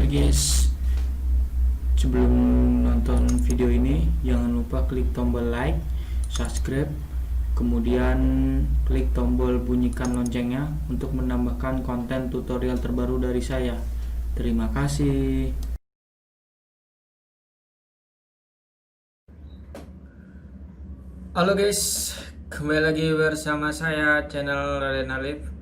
Oke guys, sebelum nonton video ini jangan lupa klik tombol like, subscribe, kemudian klik tombol bunyikan loncengnya untuk menambahkan konten tutorial terbaru dari saya. Terima kasih. Halo guys, kembali lagi bersama saya channel Raden Alif.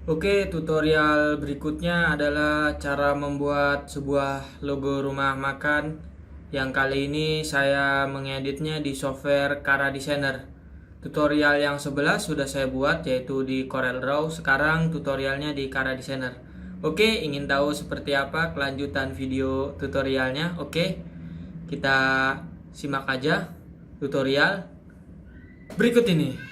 Oke, tutorial berikutnya adalah cara membuat sebuah logo rumah makan, yang kali ini saya mengeditnya di software XARA Designer. Tutorial yang sebelah sudah saya buat, yaitu di CorelDRAW. Sekarang tutorialnya di XARA Designer. Oke, ingin tahu seperti apa kelanjutan video tutorialnya? Oke, kita simak aja tutorial berikut ini.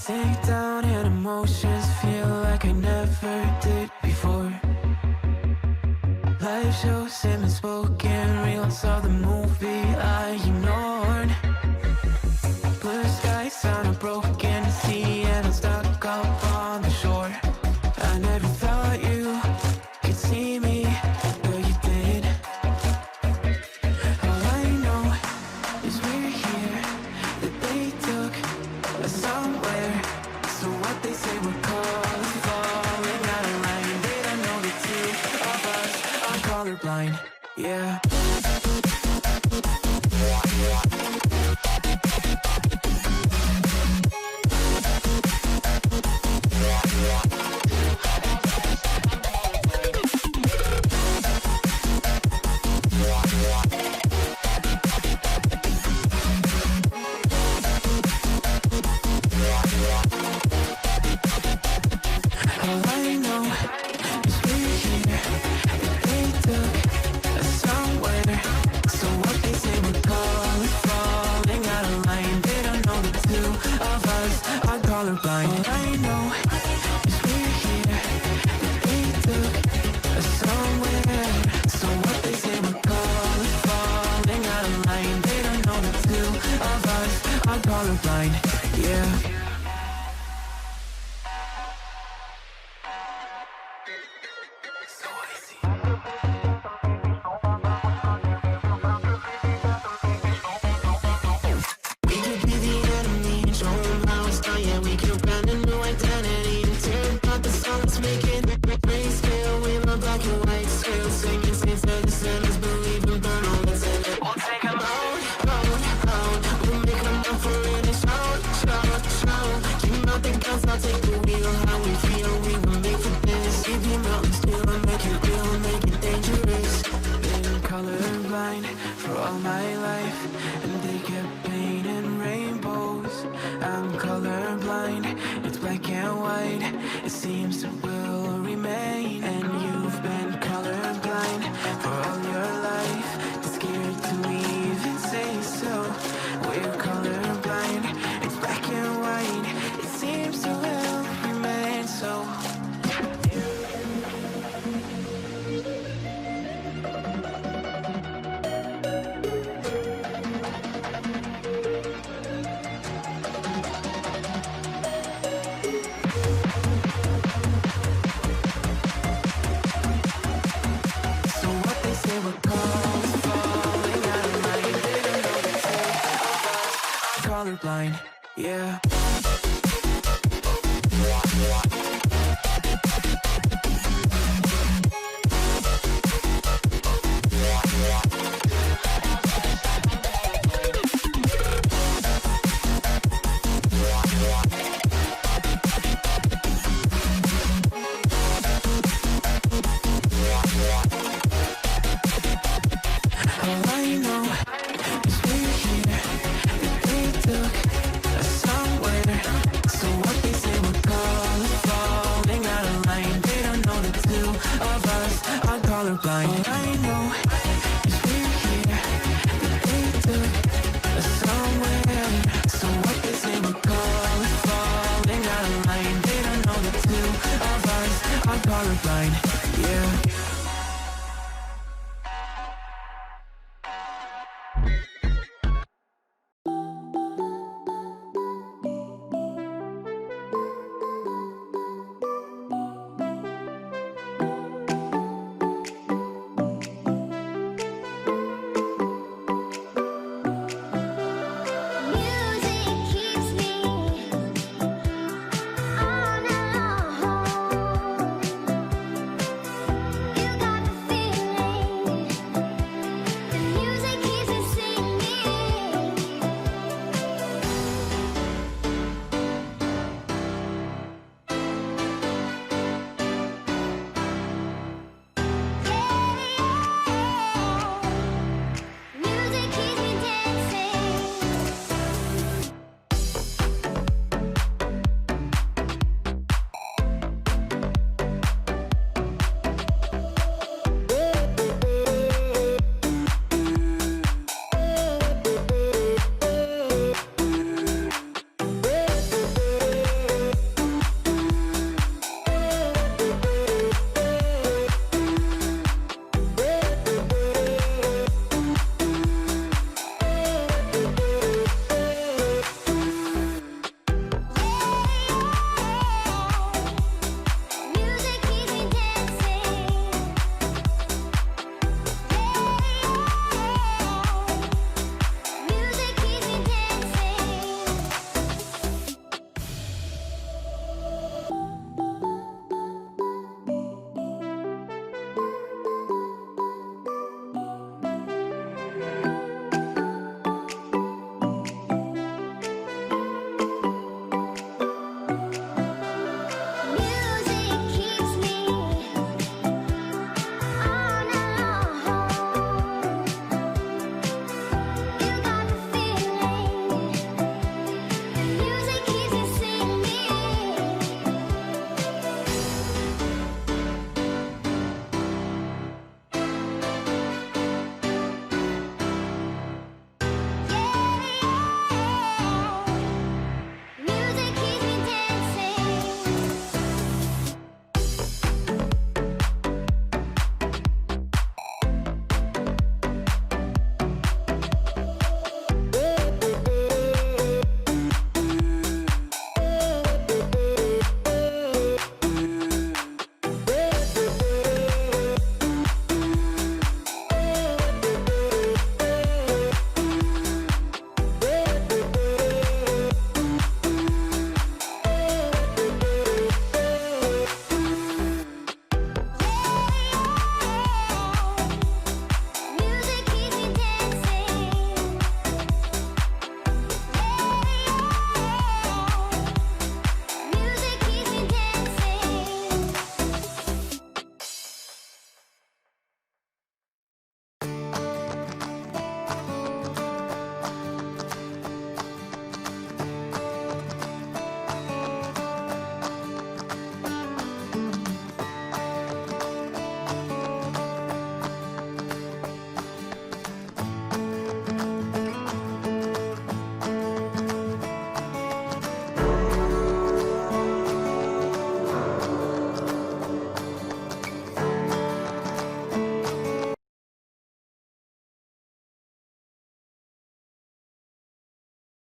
Take down and emotions feel like I never did before. Life shows him spoken reels of the movie I ignored. Blue skies on a broken sea and I'm stuck up on the shore. I never thought you could see me, but you did. All I know is we're here, that they took us somewhere. So what they say we're called, falling out of line. They don't know the two of us are colorblind, yeah. All I know is we're here, that they took us somewhere. So what they say we're called, falling out of line. They don't know the two of us are colorblind. All I know is we're here, that they took us somewhere. So what they say we're called, falling out of line. They don't know the two of us are colorblind, yeah. We could be the enemy and show them how it's done. Yeah, we could brand a new identity and tear apart the songs, make it grayscale. We love black and white scale, singing saints to the sinners, believe and burn all that's in it. We'll take them out. We'll make them up for it and shout. Keep out the guns, I'll take the wheel. How we feel, we were made for this. Give you mountains still and make it real, make it dangerous. Been colorblind for all my life, and they kept painting rainbows. I'm colorblind, it's black and white. It seems it will remain. And you've been colorblind for all your life, too scared to even say so. We're colorblind, it's black and white. It seems it will remain so. So what they say we're called, falling out of line. They don't know the two of us are colorblind, yeah. All I know is we're here, that they took us somewhere. So what they say we're called, falling out of line. They don't know the two of us are colorblind. All I know is we're here, that they took us somewhere. So what they say we're called, falling out of line. They don't know the two of us are colorblind, yeah.